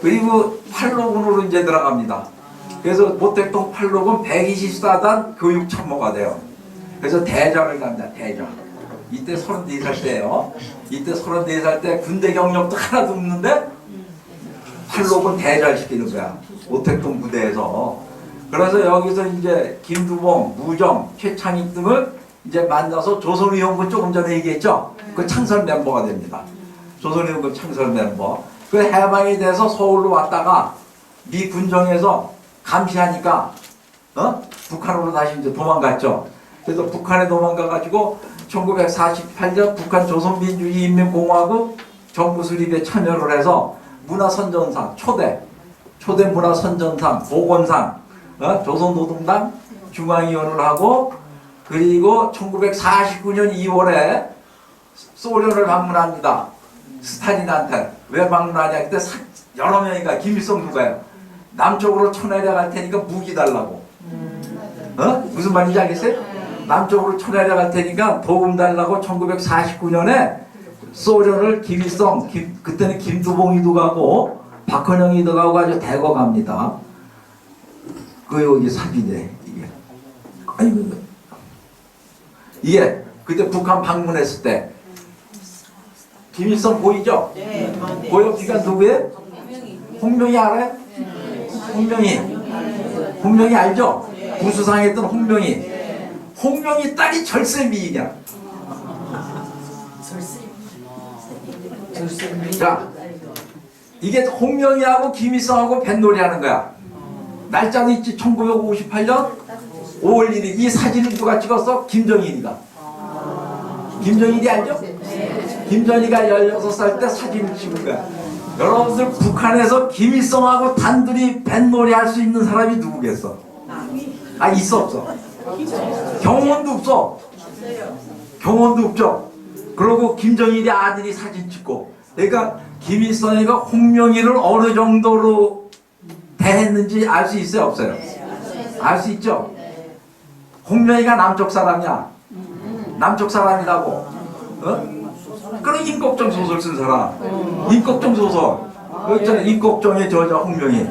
그리고 팔로군으로 이제 들어갑니다. 그래서 모택동 팔로군 124단 교육참모가 돼요. 그래서 대장을 갑니다. 대장. 이때 34살 때예요. 이때 34살 때 군대 경력도 하나도 없는데 팔로군 대장 시키는 거야. 모택동 부대에서. 그래서 여기서 이제 김두봉, 무정, 최창익 등을 이제 만나서 조선의용군 조금 전에 얘기했죠. 그 창설 멤버가 됩니다. 조선의용군 창설 멤버. 그 해방이 돼서 서울로 왔다가 미 군정에서 감시하니까 북한으로 다시 이제 도망갔죠. 그래서 북한에 도망가가지고 1948년 북한 조선민주주의인민공화국 정부 수립에 참여를 해서 문화선전상 초대 문화선전상 보건상 조선노동당 중앙위원을 하고 그리고 1949년 2월에 소련을 방문합니다. 스탈린한테. 왜 방문하냐? 그때 여러 명이가 김일성 누가요? 남쪽으로 쳐내려갈 테니까 무기 달라고. 무슨 말인지 알겠어요? 남쪽으로 쳐내려갈 테니까 도움 달라고 1949년에 소련을 김일성, 그때는 김두봉이도 가고 박헌영이도 가고 아주 대거 갑니다. 그 여기 사진에 이게. 아이고. 이게 그때 북한 방문했을 때 김일성 보이죠? 네. 보여? 귀가 누구예요? 홍명희 알아요? 홍명희 알죠? 구수상했던 홍명희. 홍명희 딸이 절세미이냐? 자, 이게 홍명희하고 김일성하고 뱃놀이 하는 거야. 날짜는 있지. 1958년 5월 1일. 이 사진을 누가 찍었어? 김정일이가. 김정일이 알죠? 김정일이가 16살 때 사진을 찍은 거야. 여러분들 북한에서 김일성하고 단둘이 뱃놀이 할 수 있는 사람이 누구겠어? 있어 없어? 경원도 없어. 경원도 없죠. 그리고 김정일이 아들이 사진 찍고. 그러니까 김일성이가 홍명희를 어느 정도로 대했는지 알 수 있어요 없어요? 알 수 있죠. 홍명희가 남쪽 사람이야. 남쪽 사람이라고. 그런 임꺽정 소설 쓴 사람. 임꺽정 소설. 있잖아요. 임꺽정의 저자 홍명희.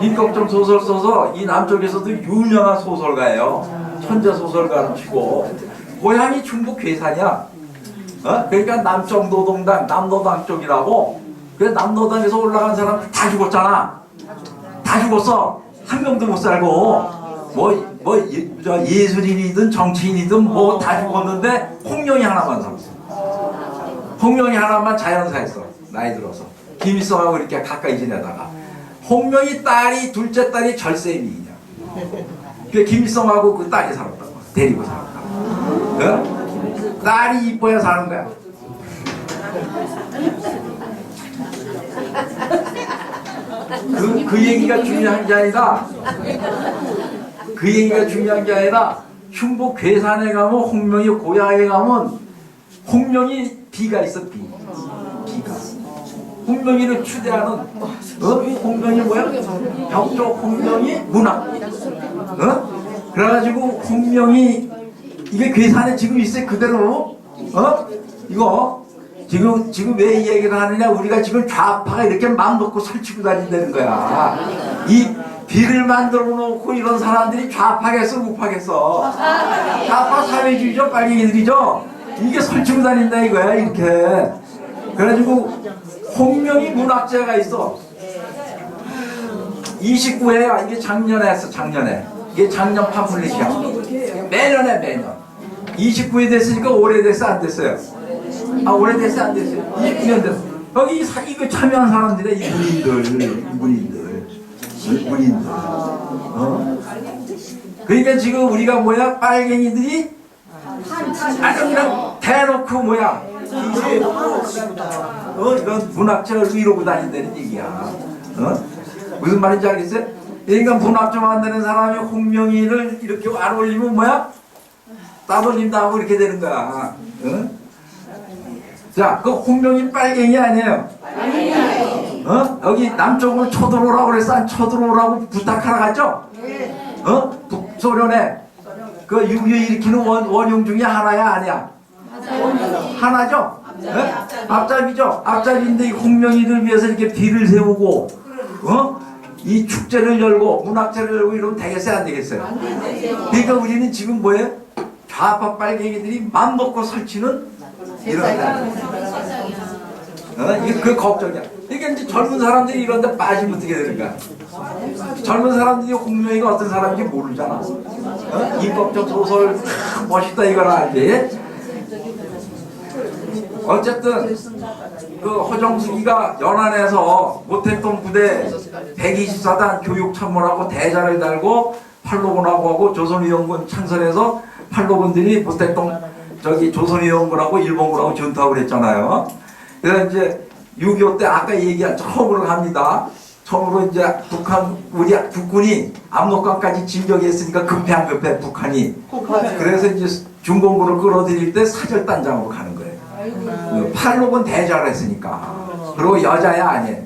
임꺽정 소설 써서 이 남쪽에서도 유명한 소설가예요. 천재 소설가를 치고. 고향이 충북 괴산이야. 그러니까 남쪽 노동당, 남노당 쪽이라고. 그래서 남노당에서 올라간 사람들 다 죽었잖아. 다 죽었어. 한 명도 못 살고. 저 예술인이든 정치인이든 뭐 다 죽었는데 홍명이 하나만 살았어. 홍명이 하나만 자연사했어. 나이 들어서 김일성하고 이렇게 가까이 지내다가 홍명이 딸이 둘째 딸이 절세미이냐. 그 김일성하고 그 딸이 살았다고. 데리고 살았다고. 어? 딸이 이뻐야 사는 거야. 그 얘기가 중요한 게 아니라 그 얘기가 중요한 게 아니라 흉보 괴산에 가면 홍명이 고향에 가면 홍명이 비가 있어. 비가 홍명이를 추대하는 홍명이 뭐야? 벽쪽 홍명이 문학. 그래가지고 홍명이 이게 괴산에 지금 있어요. 그대로. 이거 지금 왜 이 얘기를 하느냐? 우리가 지금 좌파가 이렇게 마음 놓고 설치고 다닌다는 거야. 이 비를 만들어 놓고 이런 사람들이 좌파겠어, 우파겠어? 좌파 사회주의죠, 빨갱이들이죠. 이게 설치고 다닌다 이거야, 이렇게. 그래가지고 홍명이 문학제가 있어. 29회야. 이게 작년에 했어, 작년에. 이게 작년 팜플릿이야. 매년 해, 매년. 29회 됐으니까 오래됐어, 안 됐어요? 아, 오래됐어, 안 됐어요? 29년 됐어. 여기 이거 참여한 사람들의 이분인들. 그러니까 지금 우리가 뭐야? 빨갱이들이 아주 그냥 대놓고 뭐야? 이런 문학적을 이러고 다닌다는 얘기야. 무슨 말인지 알겠어요? 그러니까 문학적 만드는 사람이 홍명이를 이렇게 안 올리면 뭐야? 따돌린다 하고 이렇게 되는 거야. 자, 그 홍명이 빨갱이 아니에요? 여기 남쪽으로 쳐들어오라고 그랬어? 쳐들어오라고 부탁하러 갔죠? 북소련에 그 6.25 일으키는 원흉 중에 하나야, 아니야? 하나죠? 앞잡이죠? 앞잡이인데 이 홍명이를 위해서 이렇게 비를 세우고, 이 축제를 열고, 문학제를 열고 이러면 되겠어요, 안 되겠어요? 그러니까 우리는 지금 뭐예요? 좌파 빨갱이들이 맘 놓고 설치는 이런 이게 그 걱정이야. 이게 이제 젊은 사람들이 이런 데 빠지면 어떻게 되는 거야? 젊은 사람들이 홍명이가 어떤 사람인지 모르잖아. 인법적 소설 멋있다 이걸 알지. 어쨌든 그 허정숙이가 연안에서 모택동 부대 124단 교육참모라고 대자를 달고 팔로군하고 하고 조선위원군 창설해서 팔로군들이 모택동 저기 조선위원군하고 일본군하고 전투하고 그랬잖아요. 그래서 이제 6.25 때 아까 얘기한 처음으로 갑니다. 처음으로 이제 우리 국군이 압록강까지 진격했으니까 급해 안 급해 북한이. 그래서 이제 중공군을 끌어들일 때 사절단장으로 가는 거예요. 팔로군 대자를 했으니까. 그리고 여자야 아니에요.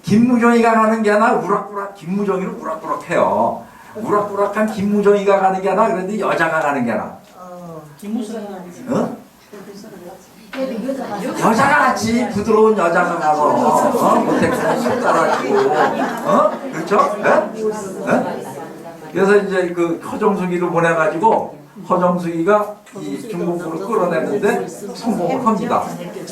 김무정이가 가는 게 아니라 우락부락 김무정이는 우락부락해요. 우락부락한 김무정이가 가는 게 아니라 그런데 여자가 가는 게 아니라. 여자가 같이 부드러운 여자가 가서 모택동을 쑥 따라주고 그렇죠? 그래서 이제 그 허정숙이를 보내가지고 허정숙이가 이 중공군을 끌어내는데 성공을 합니다.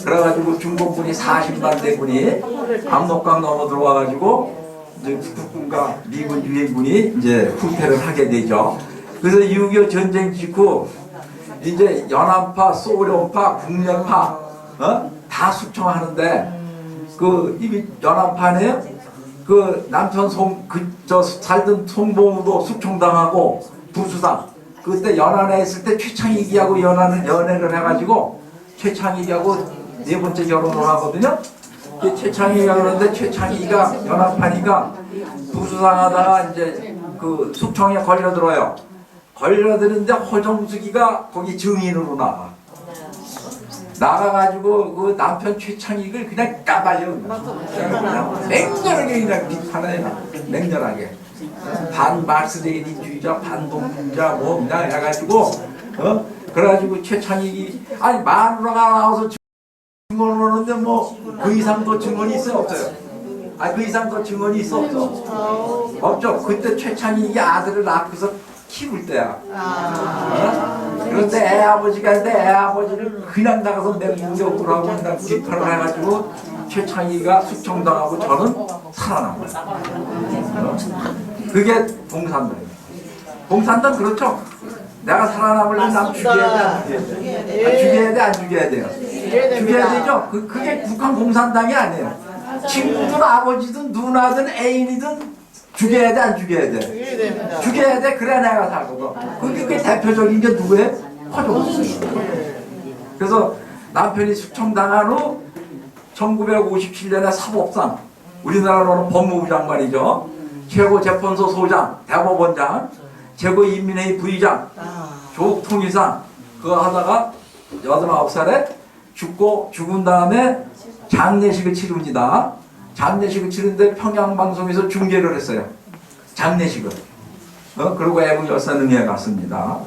그래가지고 중공군이 40만 대군이 압록강 넘어 들어와가지고 이제 국군과 미군 유해군이 이제 후퇴를 하게 되죠. 그래서 6.25 전쟁 직후 이제 연안파, 소련파, 국련파 다 숙청하는데 그 이미 연안파네요. 그 남편 살던 송봉우도 숙청당하고 부수당. 그때 연안에 있을 때 최창익이하고 연애를 해가지고 최창익이하고 네 번째 결혼을 하거든요. 최창익이가 그러는데 최창익이가 연합하니까 부수당하다가 이제 그 숙청에 걸려들어요. 걸려드는데 허정숙이가 거기 증인으로 나가가지고 그 남편 최창익을 그냥 까발려. 그냥 맹렬하게 그냥 비판해요. 맹렬하게. 반 마르크스레닌주의자, 반 동주의자 뭐 그냥 해가지고 그래가지고 최창익이 아니 마누라가 나와서 증언을 하는데 뭐 그 이상 더 증언이 있어요 없어요? 아니 그 이상 더 증언이 있어 없어? 없죠. 그때 최창익이 아들을 낳고서 키울 때야. 그런데 애 아버지가 있는데 애 아버지를 그냥 나가서 맹목욕을 하고 그냥 비판을 해가지고 최창희가 숙청당하고 저는 살아난 거야. 그게 봉산당이에요. 공산당 그렇죠. 내가 살아남으려면 남 죽여야 돼, 안 죽여야 돼? 죽여야 돼, 안 죽여야 돼요? 죽여야 되죠. 그게 북한 공산당이 아니에요. 친구든 아버지든 누나든 애인이든 죽여야 돼, 안 죽여야 돼? 죽여야 됩니다. 죽여야 돼. 그래야 내가 살거든. 그게 대표적인 게 누구예요? 허정수. 그래서 남편이 숙청당한 후 1957년에 사법상, 우리나라로는 법무부 장관이죠. 최고재판소 소장, 대법원장, 최고인민회의 부의장, 조국통일상 그거 하다가 89살에 죽은 다음에 장례식을 치릅니다. 장례식을 치르는데 평양방송에서 중계를 했어요. 장례식을. 그리고 애국 열사능에 갔습니다.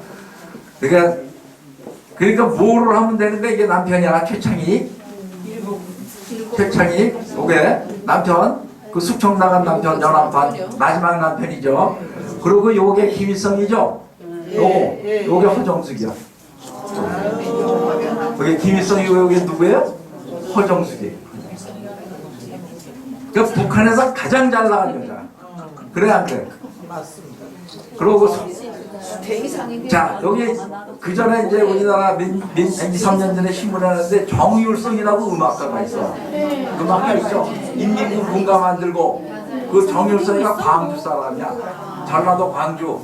그러니까 뭐를 하면 되는데 이게 남편이야, 최창희, 요게 남편, 그 숙청 나간 남편, 연합반 마지막 남편이죠. 그리고 요게 김일성이죠. 요게 허정숙이야. 여기 김일성이고 여기 누구예요? 허정숙이. 그러니까 북한에서 가장 잘 나간 여자. 그래 안 그래? 맞습니다. 그러고 자 여기 그 전에 이제 우리나라 2, 3년 전에 신문에 하는데 정율성이라고 음악가가 있어. 음악가 있죠. 인민군 군가 만들고 그 정율성이가 광주 사람이야. 전라도 광주.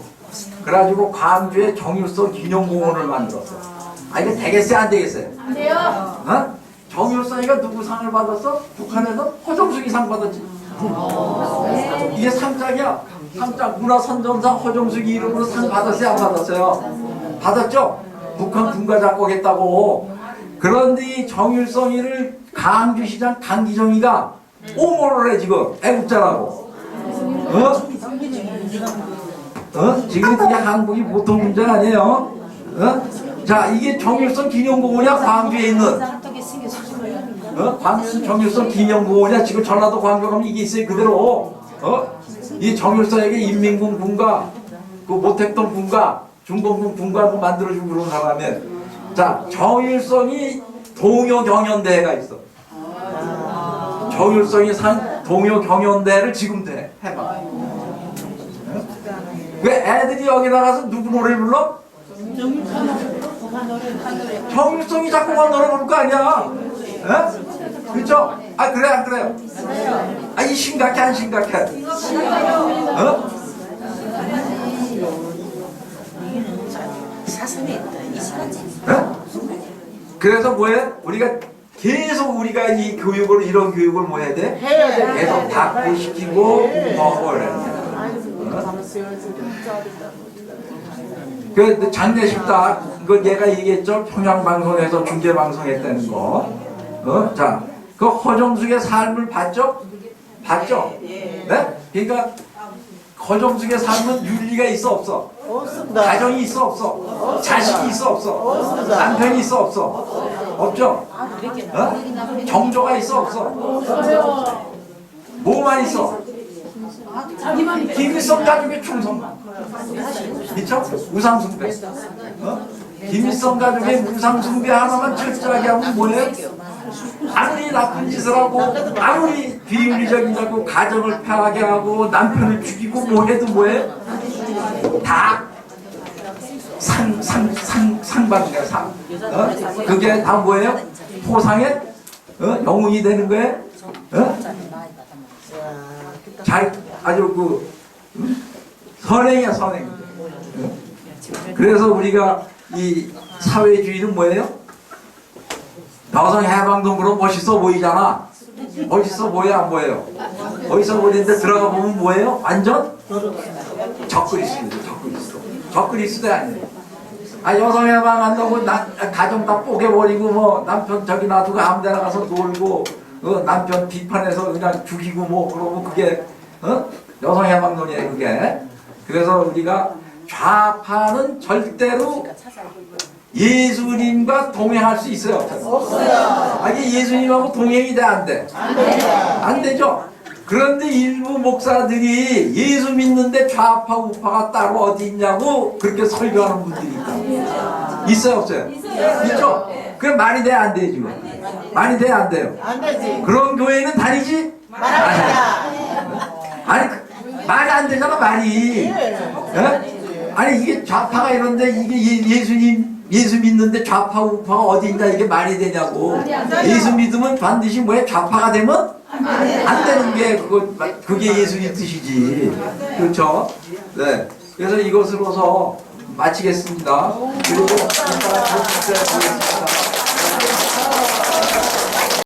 그래가지고 광주에 정율성 기념공원을 만들었어. 아 이거 되겠어요 안 되겠어요? 안 돼요. 어? 정율성이가 누구 상을 받았어? 북한에서 허정숙이 상 받았지. 이게 상장이야. 상장 문화선전상 허정숙이 이름으로 상 받았어요 안 받았어요? 받았죠? 북한 군가 작곡했다고. 그런데 이 정율성이를 강주시장 강기정이가 옹호를 해 지금 애국자라고. 지금 이게 한국이 보통 문제 아니에요. 자 이게 정율성 기념공원이야 광주에 있는. 광주 정율성 기념공원이야. 지금 전라도 광주 가면 이게 있어요 그대로. 이 정율성에게 인민군 군가, 그 모택동 군가, 중공군 군가 만들어주고 그런 사람이에요. 자 정율성이 동요 경연대회가 있어. 정율성이 산 동요 경연대회를 지금도 해봐. 왜 애들이 여기 나가서 누구 노래를 불러? 정율성이 작곡한 노래 부를 거 아니야? 에? 그렇죠? 아 그래 안 그래요? 아 이 심각해 안 심각해? 그래서 뭐해? 우리가 계속 우리가 이 교육을 이런 교육을 뭐 해야 돼? 해야 돼. 계속 닫고 시키고 먹어야 돼. 그 장례식다 이거 얘가 얘기했죠. 평양방송에서 중계방송했다는 거. 자, 그 허정숙의 삶을 봤죠? 봤죠? 네? 그러니까 허정숙의 삶은 윤리가 있어 없어? 없습니다. 가정이 있어 없어? 자식이 있어 없어? 남편이 있어 없어? 없죠? 정조가 있어 없어? 뭐만 있어? 김일성 가족의 충성만. 그렇죠? 우상숭배. 김일성 가족의 우상숭배 하나만 철저하게 하면 뭐예요? 아무리 나쁜 짓을 하고 아무리 비윤리적이라고 가정을 패하게 하고 남편을 죽이고 뭐 해도 뭐예요? 다 상받는 거야 상. 그게 다 뭐예요? 포상의 영웅이 되는 거예요? 잘 아주 그 선행이야 선행. 그래서 우리가 이 사회주의는 뭐예요? 여성 해방동 그럼 멋있어 보이잖아. 멋있어 보여 안 보여요? 멋있어 보이는데 들어가 보면 뭐예요? 완전 적그리스도죠. 적그리스도 아니에요. 아 여성 해방한다고 가정 다 뽀개버리고 뭐 남편 저기 놔두고 아무데나 가서 놀고 남편 비판해서 그냥 죽이고 뭐 그러고 그게 여성 해방론이에요 그게. 그래서 우리가 좌파는 절대로 예수님과 동행할 수 있어요? 없어요. 아, 이게 예수님하고 동행이 돼, 안 돼? 안 되죠? 그런데 일부 목사들이 예수 믿는데 좌파, 우파가 따로 어디 있냐고 그렇게 설교하는 분들이 있다. 있어요, 없어요? 있죠? 그럼 말이 돼, 안 돼, 지금? 말이 돼, 안 돼요? 안 되지. 그런 교회는 다니지? 말합니다. 아니, 말이 안 되잖아, 말이. 예? 아니 이게 좌파가 이런데 이게 예수 믿는데 좌파 우파가 어디 있냐 이게 말이 되냐고. 예수 믿으면 반드시 뭐야 좌파가 되면 안 되는 게 그게 예수님 뜻이지. 그렇죠? 네. 그래서 이것으로서 마치겠습니다. 그리고 이따가 보겠습니다.